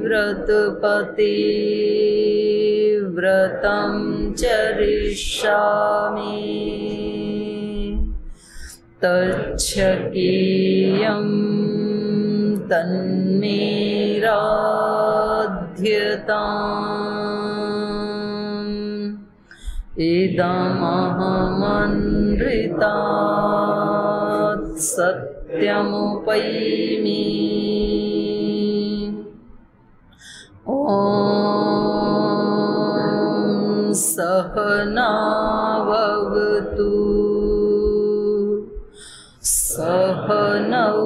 व्रतपते व्रतं चरिष्यामि तच्छकेयं तन्मे राध्यताम् इदमहमनृतात् सत्यमुपैमि ॐ सहनाववतु सहनौ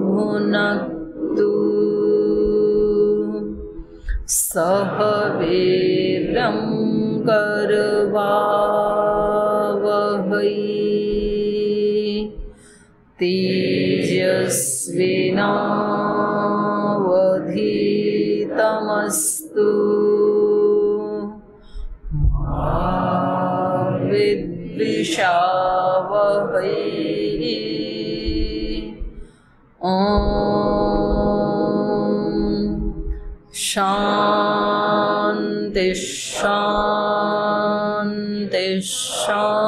भुनक्तु सह वीर्यं करवावहै तेजस्विनावधीतमस्तु मा विद्विषावहै ॐ शान्ति शान्ति शान्तिः।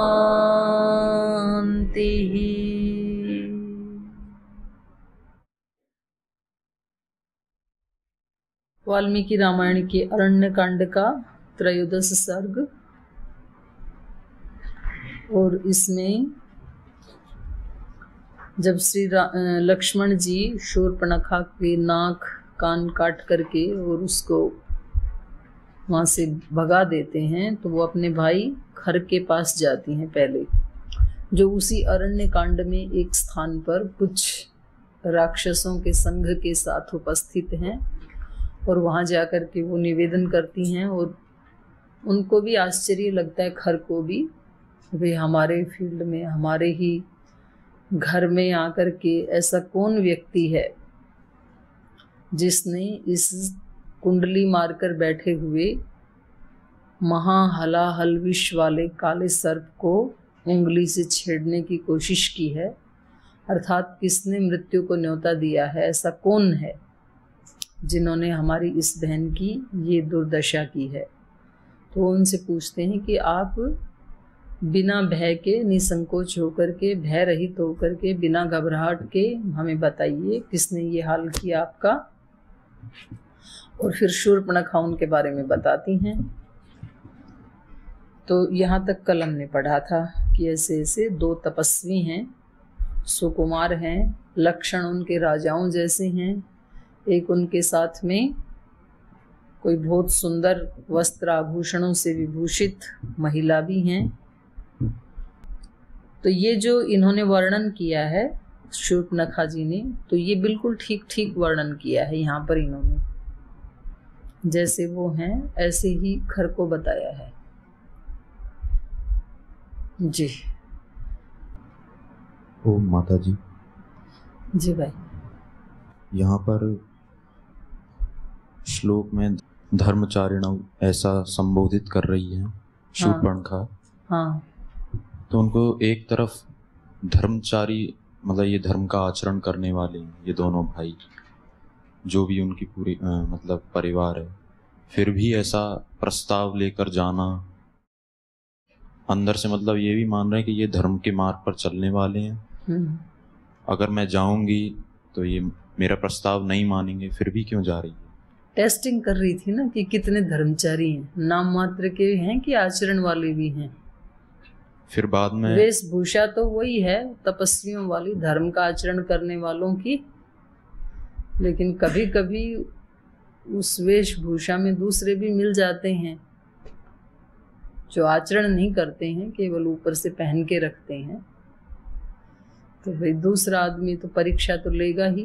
वाल्मीकि रामायण के अरण्य कांड का त्रयोदश सर्ग। और इसमें जब श्री लक्ष्मण जी शूर्पणखा के नाक कान काट करके और उसको वहाँ से भगा देते हैं तो वो अपने भाई खर के पास जाती हैं पहले, जो उसी अरण्य कांड में एक स्थान पर कुछ राक्षसों के संघ के साथ उपस्थित हैं। और वहाँ जाकर के वो निवेदन करती हैं और उनको भी आश्चर्य लगता है, खर को भी, वे हमारे फील्ड में हमारे ही घर में आकर के ऐसा कौन व्यक्ति है जिसने इस कुंडली मारकर बैठे हुए महाहलाहल विष वाले काले सर्प को उंगली से छेड़ने की कोशिश की है, अर्थात किसने मृत्यु को न्योता दिया है, ऐसा कौन है जिन्होंने हमारी इस बहन की ये दुर्दशा की है। तो उनसे पूछते हैं कि आप बिना भय के, निसंकोच होकर के, भय रहित होकर के, बिना घबराहट के हमें बताइए किसने ये हाल किया आपका। और फिर शूर्पणखा उनके बारे में बताती हैं। तो यहाँ तक कल हमने पढ़ा था कि ऐसे ऐसे दो तपस्वी हैं, सुकुमार हैं, लक्षण उनके राजाओं जैसे हैं, एक उनके साथ में कोई बहुत सुंदर वस्त्र आभूषणों से विभूषित महिला भी हैं। तो ये जो इन्होंने वर्णन किया है शूर्पणखा जी ने, तो ये बिल्कुल ठीक ठीक वर्णन किया है यहाँ पर इन्होंने, जैसे वो हैं ऐसे ही खर को बताया है जी। ओ माता जी। जी भाई। यहाँ पर श्लोक में धर्मचारिणौ ऐसा संबोधित कर रही है शूर्पणखा। हाँ। तो उनको एक तरफ धर्मचारी, मतलब ये धर्म का आचरण करने वाले हैं ये दोनों भाई, जो भी उनकी पूरी मतलब परिवार है, फिर भी ऐसा प्रस्ताव लेकर जाना, अंदर से मतलब ये भी मान रहे हैं कि ये धर्म के मार्ग पर चलने वाले हैं। अगर मैं जाऊंगी तो ये मेरा प्रस्ताव नहीं मानेंगे, फिर भी क्यों जा रही है। टेस्टिंग कर रही थी ना कि कितने धर्मचारी हैं, नाम मात्र के हैं कि आचरण वाले भी हैं। फिर बाद में वेशभूषा तो वही है तपस्वियों वाली, धर्म का आचरण करने वालों की, लेकिन कभी कभी उस वेशभूषा में दूसरे भी मिल जाते हैं जो आचरण नहीं करते हैं, केवल ऊपर से पहन के रखते हैं। तो भाई दूसरा आदमी तो परीक्षा तो लेगा ही,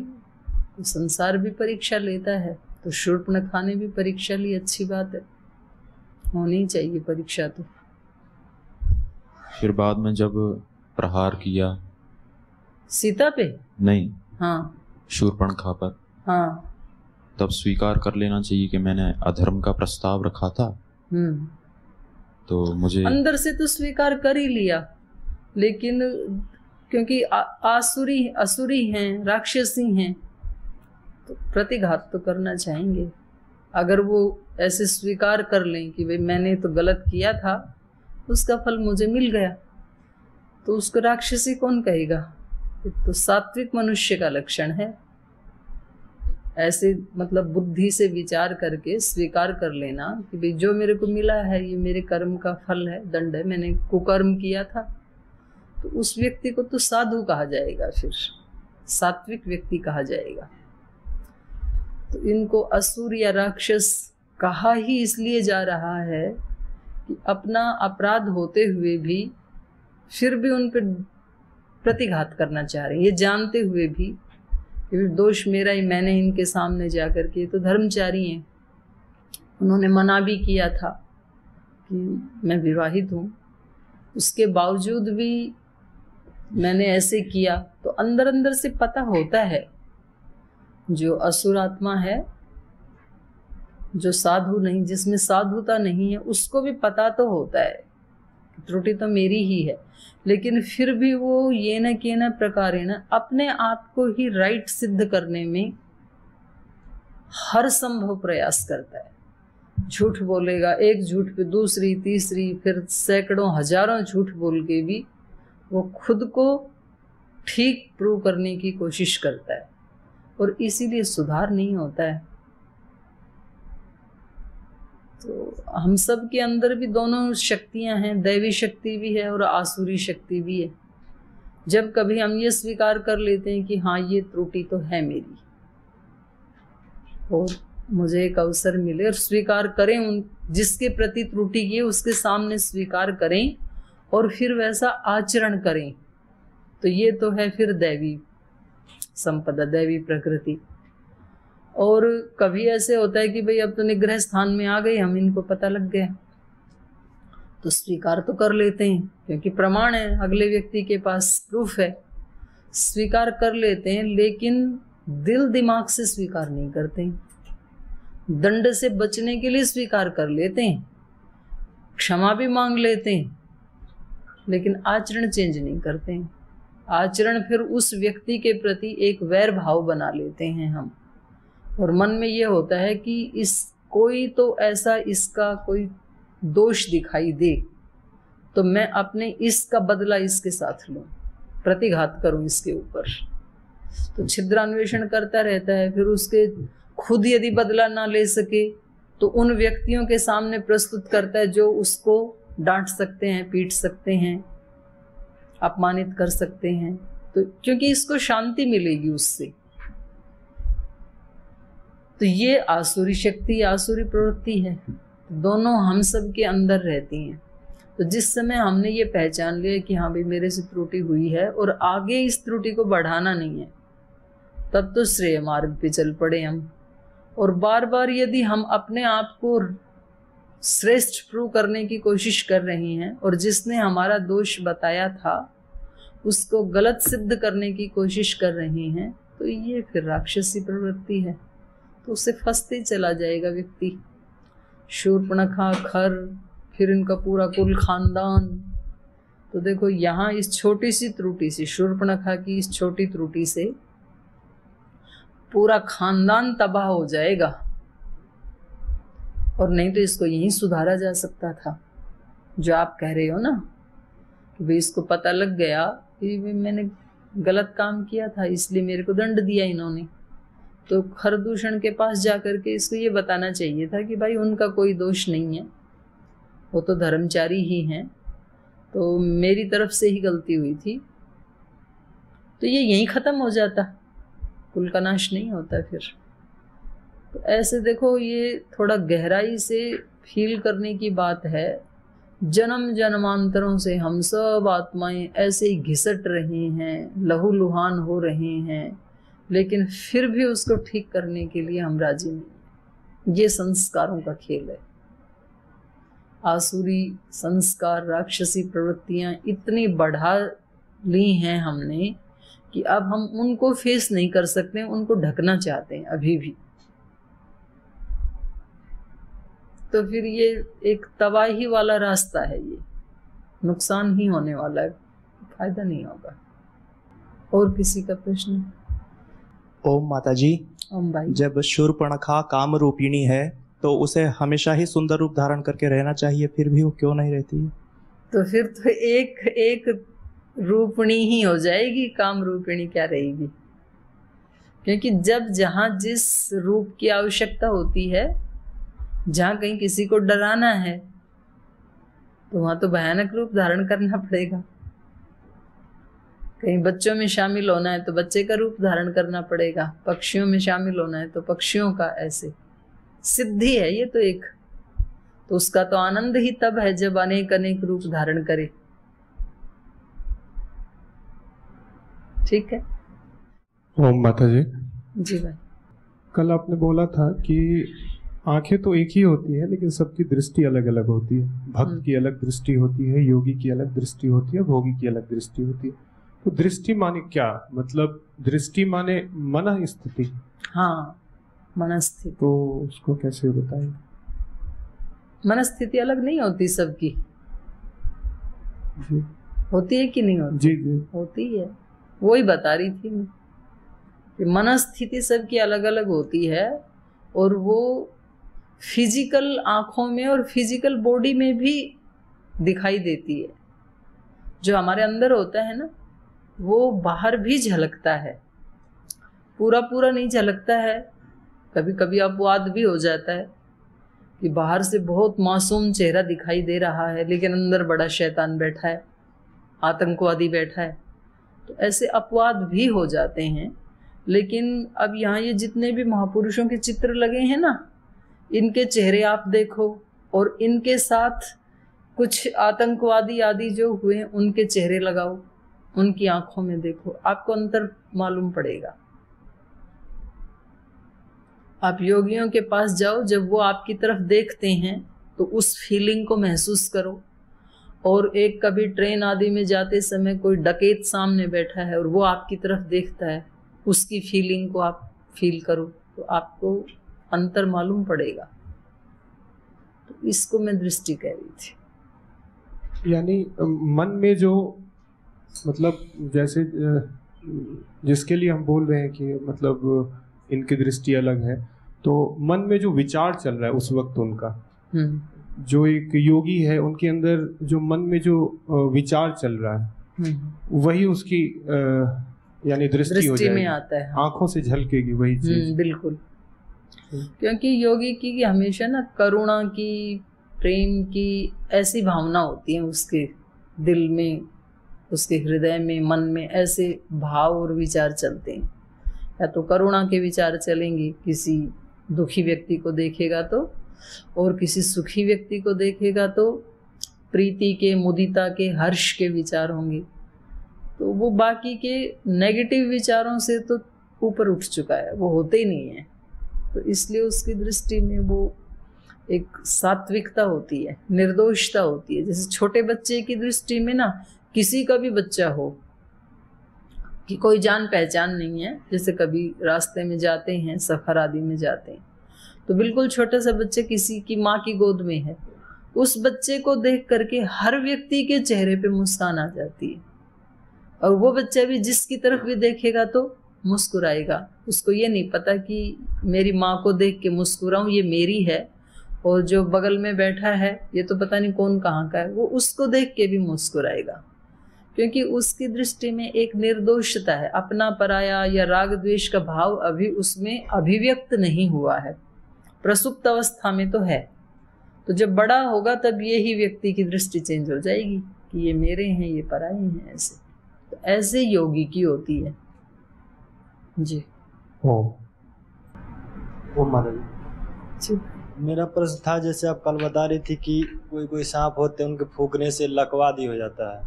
तो संसार भी परीक्षा लेता है। तो शूर्पणखा ने भी परीक्षा ली, अच्छी बात है, होनी चाहिए परीक्षा। तो फिर बाद में जब प्रहार किया सीता पे, नहीं, हाँ, शूर्पणखा पर, हाँ, तब स्वीकार कर लेना चाहिए कि मैंने अधर्म का प्रस्ताव रखा था। तो मुझे अंदर से तो स्वीकार कर ही लिया, लेकिन क्योंकि असुरी हैं, राक्षसी हैं, तो प्रतिघात तो करना चाहेंगे। अगर वो ऐसे स्वीकार कर लें कि भाई मैंने तो गलत किया था, उसका फल मुझे मिल गया, तो उसको राक्षसी कौन कहेगा? ये तो सात्विक मनुष्य का लक्षण है। ऐसे मतलब बुद्धि से विचार करके स्वीकार कर लेना कि भाई जो मेरे को मिला है ये मेरे कर्म का फल है, दंड है, मैंने कुकर्म किया था, तो उस व्यक्ति को तो साधु कहा जाएगा, फिर सात्विक व्यक्ति कहा जाएगा। तो इनको असुर या राक्षस कहा ही इसलिए जा रहा है कि अपना अपराध होते हुए भी फिर भी उन पर प्रतिघात करना चाह रहे हैं, ये जानते हुए भी कि दोष मेरा ही, मैंने इनके सामने जाकर के, तो धर्मचारी हैं, उन्होंने मना भी किया था कि मैं विवाहित हूँ, उसके बावजूद भी मैंने ऐसे किया। तो अंदर अंदर से पता होता है, जो असुर आत्मा है, जो साधु नहीं, जिसमें साधुता नहीं है, उसको भी पता तो होता है त्रुटि तो मेरी ही है, लेकिन फिर भी वो ये न के न प्रकारेण अपने आप को ही राइट सिद्ध करने में हर संभव प्रयास करता है। झूठ बोलेगा, एक झूठ पे दूसरी, तीसरी, फिर सैकड़ों हजारों झूठ बोल के भी वो खुद को ठीक प्रूव करने की कोशिश करता है, और इसीलिए सुधार नहीं होता है। तो हम सब के अंदर भी दोनों शक्तियां हैं, दैवी शक्ति भी है और आसुरी शक्ति भी है। जब कभी हम ये स्वीकार कर लेते हैं कि हाँ ये त्रुटि तो है मेरी, और मुझे एक अवसर मिले और स्वीकार करें, उन जिसके प्रति त्रुटि की है उसके सामने स्वीकार करें और फिर वैसा आचरण करें, तो ये तो है फिर दैवी संपदा, दैवी प्रकृति। और कभी ऐसे होता है कि भाई अब तो निग्रह स्थान में आ गए हम, इनको पता लग गया, तो स्वीकार तो कर लेते हैं क्योंकि प्रमाण है, अगले व्यक्ति के पास प्रूफ है, स्वीकार कर लेते हैं, लेकिन दिल दिमाग से स्वीकार नहीं करते हैं। दंड से बचने के लिए स्वीकार कर लेते हैं, क्षमा भी मांग लेते हैं, लेकिन आचरण चेंज नहीं करते हैं। आचरण फिर उस व्यक्ति के प्रति एक वैर भाव बना लेते हैं हम, और मन में ये होता है कि इस कोई तो ऐसा इसका कोई दोष दिखाई दे तो मैं अपने इसका बदला इसके साथ लूं, प्रतिघात करूं इसके ऊपर। तो छिद्रान्वेषण करता रहता है, फिर उसके खुद यदि बदला ना ले सके तो उन व्यक्तियों के सामने प्रस्तुत करता है जो उसको डांट सकते हैं, पीट सकते हैं, अपमानित कर सकते हैं, तो क्योंकि इसको शांति मिलेगी उससे। तो ये आसुरी शक्ति, आसुरी प्रवृत्ति है, दोनों हम सब के अंदर रहती हैं। तो जिस समय हमने ये पहचान लिया कि हाँ भाई मेरे से त्रुटि हुई है और आगे इस त्रुटि को बढ़ाना नहीं है, तब तो श्रेय मार्ग पे चल पड़े हम। और बार बार यदि हम अपने आप को श्रेष्ठ प्रूव करने की कोशिश कर रहे हैं और जिसने हमारा दोष बताया था उसको गलत सिद्ध करने की कोशिश कर रहे हैं, तो ये फिर राक्षसी प्रवृत्ति है, तो उसे फंसते चला जाएगा व्यक्ति। शूर्पणखा, खर, फिर इनका पूरा कुल खानदान। तो देखो यहाँ इस छोटी सी त्रुटि से, शूर्पणखा की इस छोटी त्रुटि से पूरा खानदान तबाह हो जाएगा, और नहीं तो इसको यहीं सुधारा जा सकता था। जो आप कह रहे हो ना कि भाई इसको पता लग गया कि मैंने गलत काम किया था इसलिए मेरे को दंड दिया इन्होंने, तो खरदूषण के पास जाकर के इसको ये बताना चाहिए था कि भाई उनका कोई दोष नहीं है, वो तो धर्मचारी ही हैं, तो मेरी तरफ से ही गलती हुई थी, तो ये यहीं खत्म हो जाता, कुल का नाश नहीं होता फिर। तो ऐसे देखो ये थोड़ा गहराई से फील करने की बात है। जन्म जन्मांतरों से हम सब आत्माएं ऐसे ही घिसट रहे हैं, लहूलुहान हो रहे हैं, लेकिन फिर भी उसको ठीक करने के लिए हम राजी नहीं। ये संस्कारों का खेल है। आसुरी संस्कार, राक्षसी प्रवृत्तियां इतनी बढ़ा ली हैं हमने कि अब हम उनको फेस नहीं कर सकते, उनको ढकना चाहते हैं अभी भी। तो फिर ये एक तबाही वाला रास्ता है, ये नुकसान ही होने वाला है, फायदा नहीं होगा। और किसी का प्रश्न? ओम माता जी। ओम भाई। जब शूर्पणखा काम रूपिणी है तो उसे हमेशा ही सुंदर रूप धारण करके रहना चाहिए, फिर भी वो क्यों नहीं रहती है? तो फिर तो एक रूपिणी ही हो जाएगी, काम रूपिणी क्या रहेगी? क्योंकि जब जहां जिस रूप की आवश्यकता होती है, जहां कहीं किसी को डराना है तो वहां तो भयानक रूप धारण करना पड़ेगा। कहीं बच्चों में शामिल होना है तो बच्चे का रूप धारण करना पड़ेगा, पक्षियों में शामिल होना है तो पक्षियों का। ऐसे सिद्धि है ये तो एक। तो उसका तो आनंद ही तब है जब अनेक अनेक रूप धारण करे। ठीक है। ओम माता जी। जी भाई। कल आपने बोला था कि आंखें तो एक ही होती है लेकिन सबकी दृष्टि अलग अलग होती है। भक्त की अलग दृष्टि होती है, योगी की अलग दृष्टि होती है, भोगी की अलग दृष्टि होती है। तो दृष्टि माने क्या? मतलब दृष्टि माने मन स्थिति। हाँ, मनस्थिति। तो उसको कैसे बताएं? मनस्थिति अलग नहीं होती सबकी। जी। होती है कि नहीं होती? जी जी होती है। वो ही बता रही थी मैं कि मनस्थिति सबकी अलग अलग होती है, और वो फिजिकल आंखों में और फिजिकल बॉडी में भी दिखाई देती है। जो हमारे अंदर होता है ना, वो बाहर भी झलकता है, पूरा पूरा नहीं झलकता है। कभी कभी अपवाद भी हो जाता है कि बाहर से बहुत मासूम चेहरा दिखाई दे रहा है लेकिन अंदर बड़ा शैतान बैठा है, आतंकवादी बैठा है। तो ऐसे अपवाद भी हो जाते हैं। लेकिन अब यहाँ ये जितने भी महापुरुषों के चित्र लगे हैं ना, इनके चेहरे आप देखो, और इनके साथ कुछ आतंकवादी आदि जो हुए उनके चेहरे लगाओ, उनकी आंखों में देखो, आपको अंतर मालूम पड़ेगा। आप योगियों के पास जाओ, जब वो आपकी तरफ देखते हैं तो उस फीलिंग को महसूस करो। और एक कभी ट्रेन आदि में जाते समय कोई डकैत सामने बैठा है और वो आपकी तरफ देखता है, उसकी फीलिंग को आप फील करो, तो आपको अंतर मालूम पड़ेगा। तो इसको मैं दृष्टि कह रही थी। यानी मन में जो, मतलब जैसे जिसके लिए हम बोल रहे हैं कि मतलब इनकी दृष्टि अलग है, तो मन में जो विचार चल रहा है उस वक्त उनका, जो एक योगी है उनके अंदर जो मन में जो विचार चल रहा है वही उसकी यानी दृष्टि हो जाएगी, में आता है। आंखों से झलकेगी वही चीज। बिल्कुल। क्योंकि योगी की हमेशा ना करुणा की, प्रेम की ऐसी भावना होती है उसके दिल में, उसके हृदय में, मन में ऐसे भाव और विचार चलते हैं। या तो करुणा के विचार चलेंगे, किसी दुखी व्यक्ति को देखेगा तो, और किसी सुखी व्यक्ति को देखेगा तो प्रीति के, मुदिता के, हर्ष के विचार होंगे। तो वो बाकी के नेगेटिव विचारों से तो ऊपर उठ चुका है, वो होते ही नहीं है। तो इसलिए उसकी दृष्टि में वो एक सात्विकता होती है, निर्दोषता होती है। जैसे छोटे बच्चे की दृष्टि में ना, किसी का भी बच्चा हो कि कोई जान पहचान नहीं है, जैसे कभी रास्ते में जाते हैं, सफर आदि में जाते हैं, तो बिल्कुल छोटा सा बच्चा किसी की माँ की गोद में है, उस बच्चे को देख करके हर व्यक्ति के चेहरे पे मुस्कान आ जाती है। और वो बच्चा भी जिसकी तरफ भी देखेगा तो मुस्कुराएगा। उसको ये नहीं पता कि मेरी माँ को देख के मुस्कुराऊं, ये मेरी है, और जो बगल में बैठा है ये तो पता नहीं कौन कहाँ का है, वो उसको देख के भी मुस्कुराएगा। क्योंकि उसकी दृष्टि में एक निर्दोषता है, अपना पराया या राग द्वेष का भाव अभी उसमें अभिव्यक्त नहीं हुआ है, प्रसुप्त अवस्था में तो है। तो जब बड़ा होगा तब यही व्यक्ति की दृष्टि चेंज हो जाएगी कि ये मेरे हैं, ये पराये हैं। ऐसे तो ऐसे योगी की होती है जी। ओ माता जी, मेरा प्रश्न था, जैसे आप कल बता रही थी कि कोई कोई सांप होते हैं उनके फूकने से लकवादी हो जाता है।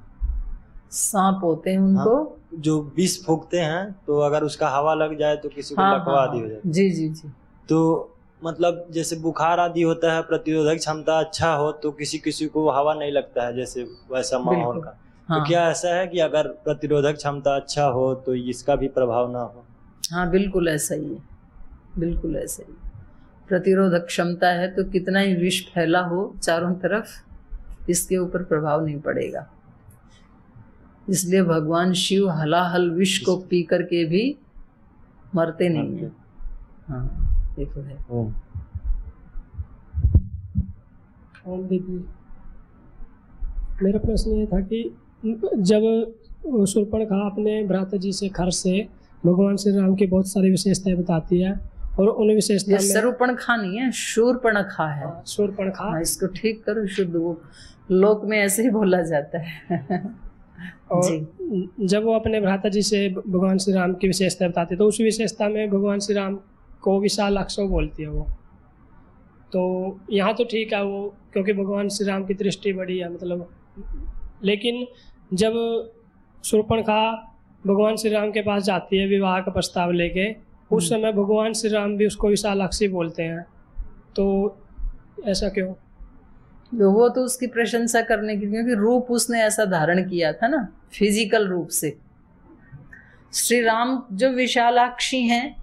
सांप होते हैं उनको, हाँ, जो विष फूकते हैं तो अगर उसका हवा लग जाए तो किसी को लकवादी हो जाती है। जी जी जी। तो मतलब जैसे बुखार आदि होता है, प्रतिरोधक क्षमता अच्छा हो तो किसी किसी को हवा नहीं लगता है, जैसे वैसा माहौल का। तो क्या ऐसा है कि अगर प्रतिरोधक क्षमता अच्छा हो तो इसका भी प्रभाव ना हो? हाँ बिल्कुल ऐसा ही है, बिल्कुल ऐसा ही। प्रतिरोधक क्षमता है तो कितना ही विष फैला हो चारों तरफ, इसके ऊपर प्रभाव नहीं पड़ेगा। इसलिए भगवान शिव हलाहल विष को पी करके भी मरते नहीं है। हाँ ये तो है। ओम दीदी, मेरा प्रश्न ये था कि जब शूर्पणखा अपने भ्राता जी से खर से भगवान श्री राम की बहुत सारी विशेषताएं बताती है और उन विशेषता में शूर्पणखा नहीं है, शूर्पणखा है। शूर्पणखा, इसको ठीक करो शुद्ध, वो लोक में ऐसे ही बोला जाता है। और जब वो अपने भ्राता जी से भगवान श्री राम की विशेषता बताते तो उस विशेषता में भगवान श्री राम को विशालाक्ष बोलती है वो। तो यहाँ तो ठीक है वो, क्योंकि भगवान श्री राम की दृष्टि बड़ी है मतलब, लेकिन जब शूर्पणखा भगवान श्री राम के पास जाती है विवाह का प्रस्ताव लेके, उस समय भगवान श्री राम भी उसको विशालाक्षी बोलते हैं, तो ऐसा क्यों? वो तो उसकी प्रशंसा करने की, क्योंकि रूप उसने ऐसा धारण किया था ना, फिजिकल रूप से। श्री राम जो विशालाक्षी हैं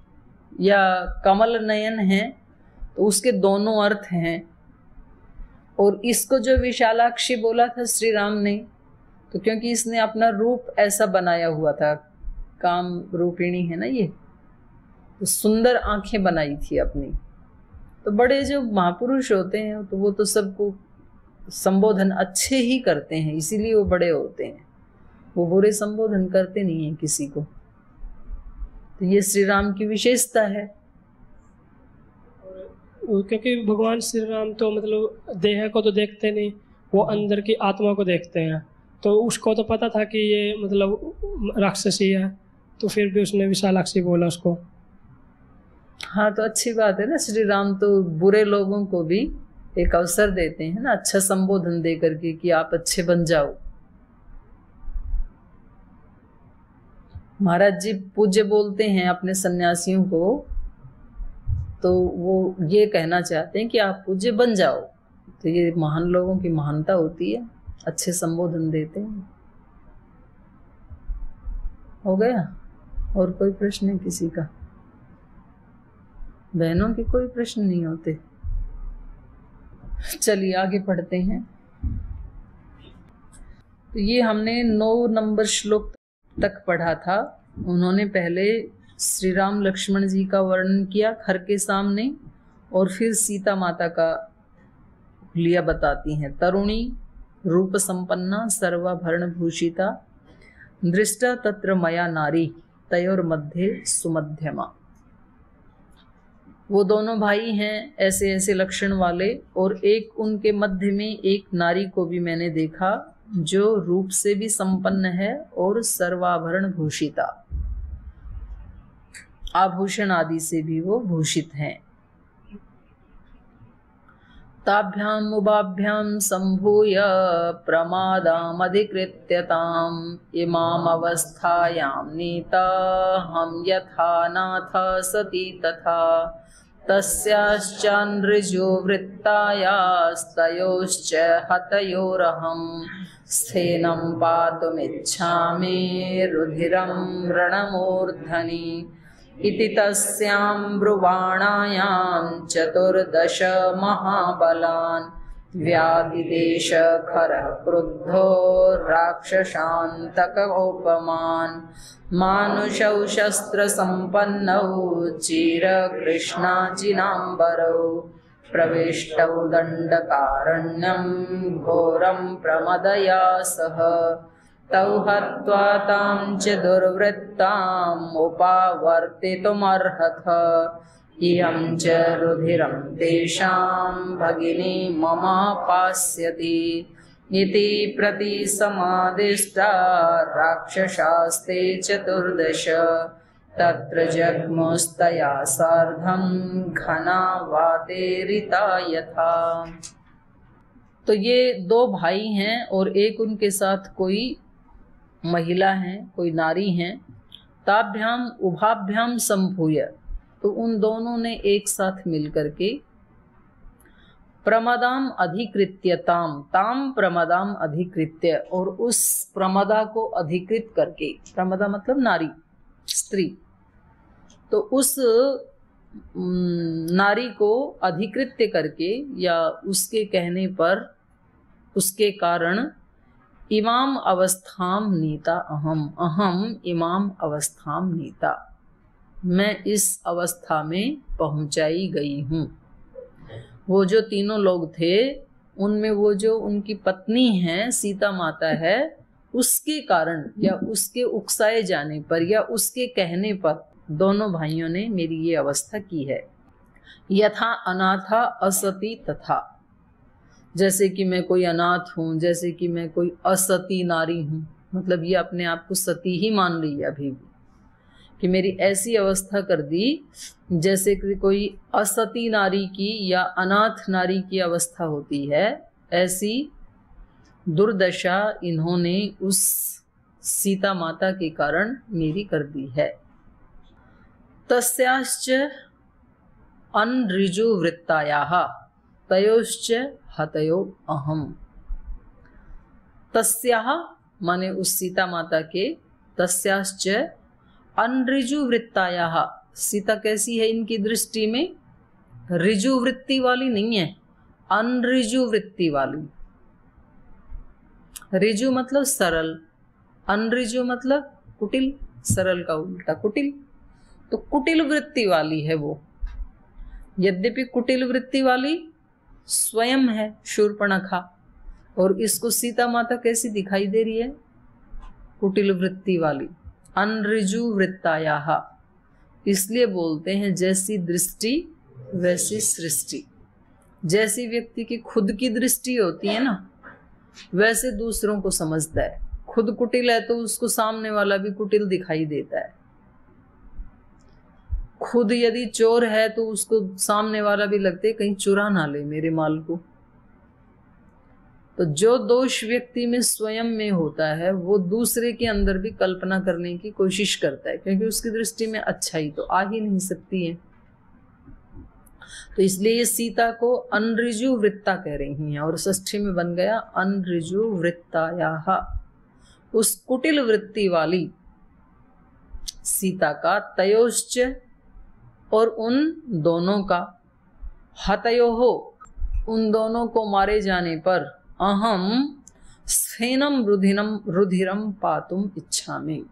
या कमल नयन हैं, तो उसके दोनों अर्थ हैं। और इसको जो विशालाक्षी बोला था श्री राम ने, तो क्योंकि इसने अपना रूप ऐसा बनाया हुआ था, काम रूपिणी है ना ये, तो सुंदर आंखें बनाई थी अपनी। तो बड़े जो महापुरुष होते हैं तो वो तो सबको संबोधन अच्छे ही करते हैं, इसीलिए वो बड़े होते हैं, वो बुरे संबोधन करते नहीं हैं किसी को। तो ये श्री राम की विशेषता है। क्योंकि भगवान श्री राम तो मतलब देह को तो देखते नहीं, वो अंदर की आत्मा को देखते हैं, तो उसको तो पता था कि ये मतलब राक्षसी है, तो फिर भी उसने विशालाक्षी बोला उसको। हाँ तो अच्छी बात है ना, श्री राम तो बुरे लोगों को भी एक अवसर देते हैं ना, अच्छा संबोधन दे करके कि आप अच्छे बन जाओ। महाराज जी पूज्य बोलते हैं अपने सन्यासियों को, तो वो ये कहना चाहते हैं कि आप पूज्य बन जाओ। तो ये महान लोगों की महानता होती है, अच्छे संबोधन देते हैं। हो गया? और कोई प्रश्न है किसी का? बहनों के कोई प्रश्न नहीं होते? चलिए आगे पढ़ते हैं। तो ये हमने 9 नंबर श्लोक तक पढ़ा था। उन्होंने पहले श्री राम लक्ष्मण जी का वर्णन किया खर के सामने, और फिर सीता माता का लिया बताती हैं। तरुणी रूप संपन्ना सर्वाभरण भूषिता, दृष्टा तत्र मया नारी तयोर मध्य सुमध्यमा। वो दोनों भाई हैं ऐसे ऐसे लक्षण वाले, और एक उनके मध्य में एक नारी को भी मैंने देखा जो रूप से भी संपन्न है और सर्वाभरण भूषिता, आभूषण आदि से भी वो भूषित हैं। ताभ्याम उभाभ्याम संभूय प्रमादामधिकृत्य ताम इमाम अवस्थायाम नीता हम यथा नाथ सती तथा तस्याश्चानृजो वृत्तायास्तयोश्च हतयोरहं स्थेनं पातुमिच्छामि रुधिरं रणमूर्धनि इति तस्यां ब्रुवाणायां 14 महाबलान् व्याधिदेश खरः क्रुद्धो राक्षसान्तकोपमान् मानुषौ शस्त्रसम्पन्नौ चिरकृष्णाजिनाम्बरौ प्रविष्टौ दण्डकारण्यं घोरं प्रमदया सह तौ हत्वा तां च दुर्वृत्ताम् उपावर्तितुमर्हथ इयं च रुधिरं तेषां भगिनी ममापास्यति इति प्रतिसमादिष्टा राक्षसास्ते 14 तत्र जग्मुस्तया सार्धं घना वातेरिता यथा। तो ये 2 भाई हैं और एक उनके साथ कोई महिला है, कोई नारी हैं। ताभ्याम उभाभ्याम संभूय, तो उन दोनों ने एक साथ मिलकर के प्रमदाम अधिकृत्य ताम प्रमदाम अधिकृत्य, और उस प्रमदा को अधिकृत करके, प्रमदा मतलब नारी स्त्री, तो उस नारी को अधिकृत्य करके या उसके कहने पर, उसके कारण इमाम अवस्थाम नीता अहम इमाम अवस्थाम नीता, मैं इस अवस्था में पहुंचाई गई हूँ। वो जो तीनों लोग थे उनमें वो जो उनकी पत्नी है सीता माता है, उसके कारण या उसके उकसाए जाने पर या उसके कहने पर दोनों भाइयों ने मेरी ये अवस्था की है। यथा अनाथा असती तथा, जैसे कि मैं कोई अनाथ हूँ, जैसे कि मैं कोई असती नारी हूँ, मतलब ये अपने आप को सती ही मान रही है अभी भी, कि मेरी ऐसी अवस्था कर दी जैसे कि कोई असती नारी की या अनाथ नारी की अवस्था होती है, ऐसी दुर्दशा इन्होंने उस सीता माता के कारण मेरी कर दी है। तस्याश्च अनऋजु वृत्तायाः तयोश्च हतयो अहम। तस्याः माने उस सीता माता के, तस्याश्च अनऋजु वृत्तायाः, सीता कैसी है इनकी दृष्टि में? ऋजु वृत्ति वाली नहीं है, अनऋजु वृत्ति वाली। ऋजु मतलब सरल, अनऋजु मतलब कुटिल, सरल का उल्टा कुटिल, तो कुटिल वृत्ति वाली है वो। यद्यपि कुटिल वृत्ति वाली स्वयं है शूर्पणखा, और इसको सीता माता कैसी दिखाई दे रही है? कुटिल वृत्ति वाली, अनऋजु वृत्तायाः। इसलिए बोलते हैं जैसी दृष्टि वैसी सृष्टि। जैसी व्यक्ति की खुद की दृष्टि होती है ना, वैसे दूसरों को समझता है। खुद कुटिल है तो उसको सामने वाला भी कुटिल दिखाई देता है। खुद यदि चोर है तो उसको सामने वाला भी लगता है कहीं चुरा ना ले मेरे माल को। तो जो दोष व्यक्ति में स्वयं में होता है वो दूसरे के अंदर भी कल्पना करने की कोशिश करता है, क्योंकि उसकी दृष्टि में अच्छाई तो आ ही नहीं सकती है। तो इसलिए ये सीता को अनऋजु वृत्ता कह रही हैं, और षष्ठी में बन गया अनऋजु वृत्तायाः। उस कुटिल वृत्ति वाली सीता का, तयोश्च और उन दोनों का, हतयोः उन दोनों को मारे जाने पर, अहम स्फेनम रुधिरम पातुम इच्छामि।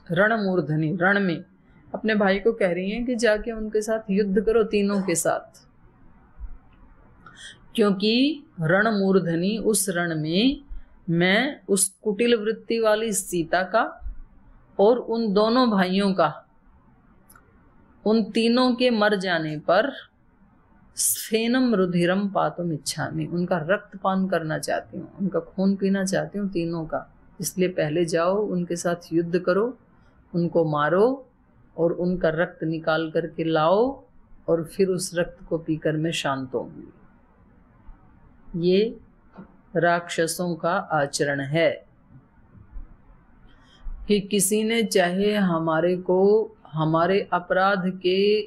रणमूर्धनि, रण में अपने भाई को कह रही हैं कि जाके उनके साथ युद्ध करो, तीनों के साथ, क्योंकि रणमूर्धनि उस रण में मैं उस कुटिल वृत्ति वाली सीता का और उन दोनों भाइयों का, उन तीनों के मर जाने पर स्फेनम रुधिरम पातुम इच्छामि, उनका रक्तपान करना चाहती हूँ, उनका खून पीना चाहती हूँ तीनों का। इसलिए पहले जाओ उनके साथ युद्ध करो, उनको मारो और उनका रक्त निकाल करके लाओ, और फिर उस रक्त को पीकर मैं शांत होंगी। ये राक्षसों का आचरण है कि किसी ने चाहे हमारे को हमारे अपराध के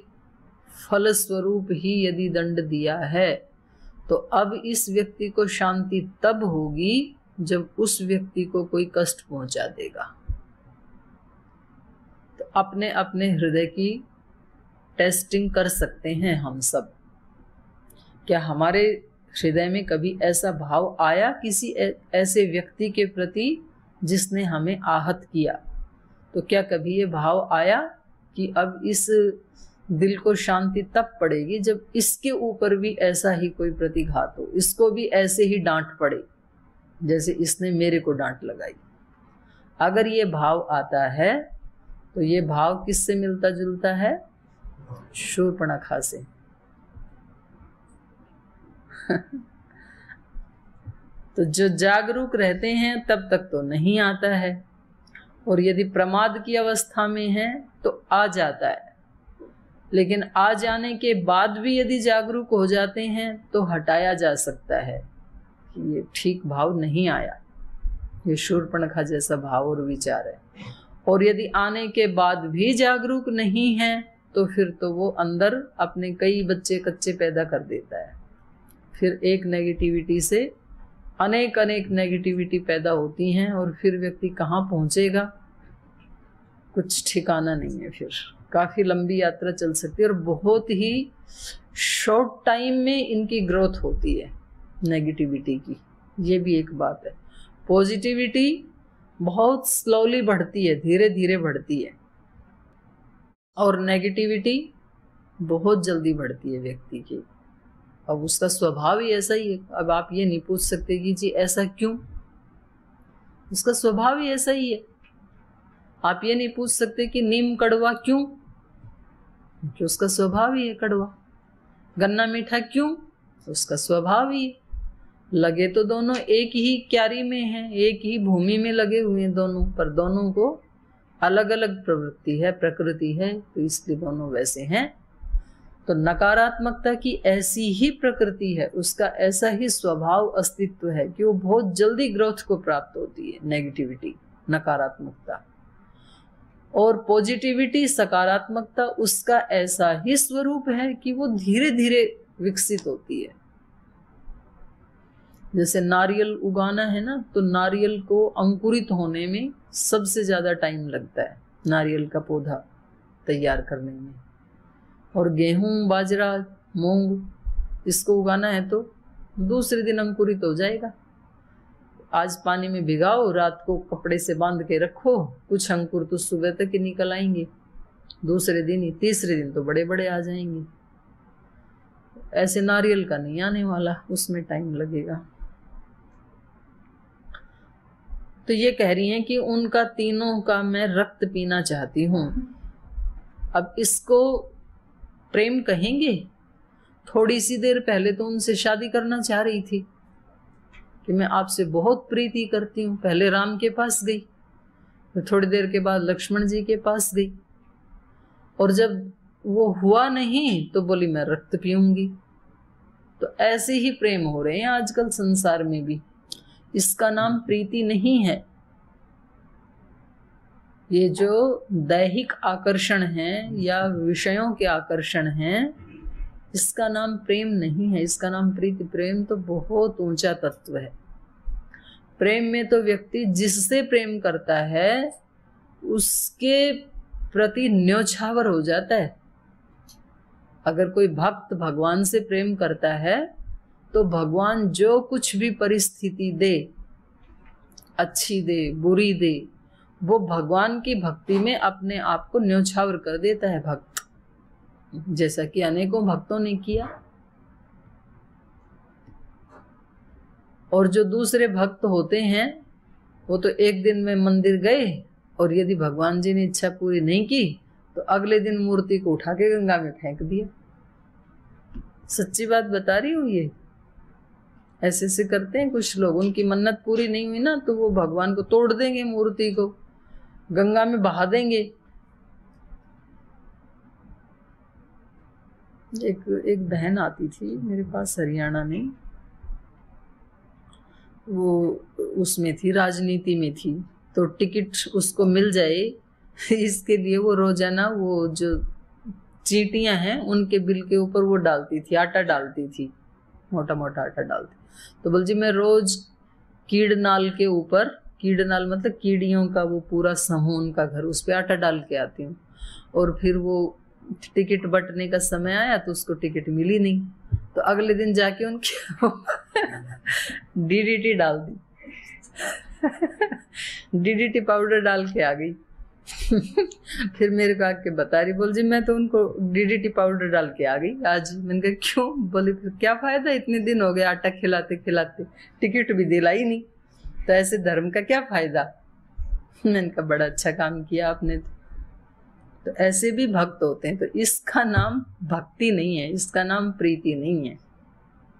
फलस्वरूप ही यदि दंड दिया है, तो अब इस व्यक्ति को शांति तब होगी जब उस व्यक्ति को कोई कष्ट पहुंचा देगा। तो अपने अपने हृदय की टेस्टिंग कर सकते हैं हम सब। क्या हमारे हृदय में कभी ऐसा भाव आया किसी ऐसे व्यक्ति के प्रति जिसने हमें आहत किया? तो क्या कभी ये भाव आया कि अब इस दिल को शांति तब पड़ेगी जब इसके ऊपर भी ऐसा ही कोई प्रतिघात हो, इसको भी ऐसे ही डांट पड़े जैसे इसने मेरे को डांट लगाई? अगर ये भाव आता है तो ये भाव किससे मिलता जुलता है? शूर्पणखा से। तो जो जागरूक रहते हैं तब तक तो नहीं आता है, और यदि प्रमाद की अवस्था में है तो आ जाता है। लेकिन आ जाने के बाद भी यदि जागरूक हो जाते हैं तो हटाया जा सकता है कि ये ठीक भाव नहीं आया, ये शूर्पणखा जैसा भाव और विचार है। और यदि आने के बाद भी जागरूक नहीं है तो फिर तो वो अंदर अपने कई बच्चे कच्चे पैदा कर देता है। फिर एक नेगेटिविटी से अनेक नेगेटिविटी पैदा होती हैं, और फिर व्यक्ति कहाँ पहुँचेगा कुछ ठिकाना नहीं है। फिर काफ़ी लंबी यात्रा चल सकती है, और बहुत ही शॉर्ट टाइम में इनकी ग्रोथ होती है नेगेटिविटी की। ये भी एक बात है। पॉजिटिविटी बहुत स्लोली बढ़ती है, धीरे धीरे बढ़ती है। और नेगेटिविटी बहुत जल्दी बढ़ती है व्यक्ति की। अब उसका स्वभाव ही ऐसा ही है। अब आप ये नहीं पूछ सकते कि जी ऐसा क्यों, उसका स्वभाव ही ऐसा ही है। आप ये नहीं पूछ सकते कि नीम कड़वा क्यों, क्योंकि उसका स्वभाव ही है कड़वा। गन्ना मीठा क्यों, उसका स्वभाव ही है। लगे तो दोनों एक ही क्यारी में हैं, एक ही भूमि में लगे हुए हैं दोनों, पर दोनों को अलग अलग प्रवृत्ति है, प्रकृति है, तो इसलिए दोनों वैसे हैं। तो नकारात्मकता की ऐसी ही प्रकृति है, उसका ऐसा ही स्वभाव अस्तित्व है कि वो बहुत जल्दी ग्रोथ को प्राप्त होती है, नेगेटिविटी, नकारात्मकता। और पॉजिटिविटी, सकारात्मकता, उसका ऐसा ही स्वरूप है कि वो धीरे धीरे विकसित होती है। जैसे नारियल उगाना है ना, तो नारियल को अंकुरित होने में सबसे ज्यादा टाइम लगता है, नारियल का पौधा तैयार करने में। और गेहूं, बाजरा, मूंग, इसको उगाना है तो दूसरे दिन अंकुरित हो जाएगा। आज पानी में भिगाओ, रात को कपड़े से बांध के रखो, कुछ अंकुर तो सुबह तक ही निकल आएंगे, दूसरे दिन ही, तीसरे दिन तो बड़े बड़े आ जाएंगे। ऐसे नारियल का नहीं आने वाला, उसमें टाइम लगेगा। तो ये कह रही हैं कि उनका तीनों का मैं रक्त पीना चाहती हूँ। अब इसको प्रेम कहेंगे? थोड़ी सी देर पहले तो उनसे शादी करना चाह रही थी कि मैं आपसे बहुत प्रीति करती हूँ। पहले राम के पास गई, फिर थोड़ी देर के बाद लक्ष्मण जी के पास गई, और जब वो हुआ नहीं तो बोली मैं रक्त पीऊंगी। तो ऐसे ही प्रेम हो रहे हैं आजकल संसार में भी। इसका नाम प्रीति नहीं है। ये जो दैहिक आकर्षण है या विषयों के आकर्षण हैं, इसका नाम प्रेम नहीं है, इसका नाम प्रीति। प्रेम तो बहुत ऊंचा तत्व है। प्रेम में तो व्यक्ति जिससे प्रेम करता है उसके प्रति न्योछावर हो जाता है। अगर कोई भक्त भगवान से प्रेम करता है तो भगवान जो कुछ भी परिस्थिति दे, अच्छी दे, बुरी दे, वो भगवान की भक्ति में अपने आप को न्योछावर कर देता है भक्त, जैसा कि अनेकों भक्तों ने किया। और जो दूसरे भक्त होते हैं वो तो एक दिन में मंदिर गए, और यदि भगवान जी ने इच्छा पूरी नहीं की तो अगले दिन मूर्ति को उठा के गंगा में फेंक दिया। सच्ची बात बता रही हूँ। ये ऐसे ऐसे करते हैं कुछ लोग। उनकी मन्नत पूरी नहीं हुई ना तो वो भगवान को तोड़ देंगे, मूर्ति को गंगा में बहा देंगे। एक बहन आती थी मेरे पास हरियाणा में, वो उसमें थी, राजनीति में थी, तो टिकट उसको मिल जाए इसके लिए वो रोजाना वो जो चींटियां हैं उनके बिल के ऊपर वो डालती थी, आटा डालती थी, मोटा मोटा आटा डालती। तो बोल जी मैं रोज कीड़नाल के ऊपर, कीड़नाल मतलब कीड़ियों का वो पूरा समूह उनका घर, उस पर आटा डाल के आती हूँ। और फिर वो टिकट बंटने का समय आया तो उसको टिकट मिली नहीं, तो अगले दिन जाके उनकी डीडीटी डाल दी डीडीटी पाउडर डाल के आ गई फिर मेरे को आके बता रही, बोल जी मैं तो उनको डीडीटी पाउडर डाल के आ गई आज। मैंने कहा क्यों? बोले फिर क्या फायदा, इतने दिन हो गए आटा खिलाते खिलाते, टिकट भी दिलाई नहीं, तो ऐसे धर्म का क्या फायदा। मैंने कहा बड़ा अच्छा काम किया आपने। तो ऐसे भी भक्त होते हैं। तो इसका नाम भक्ति नहीं है, इसका नाम प्रीति नहीं है।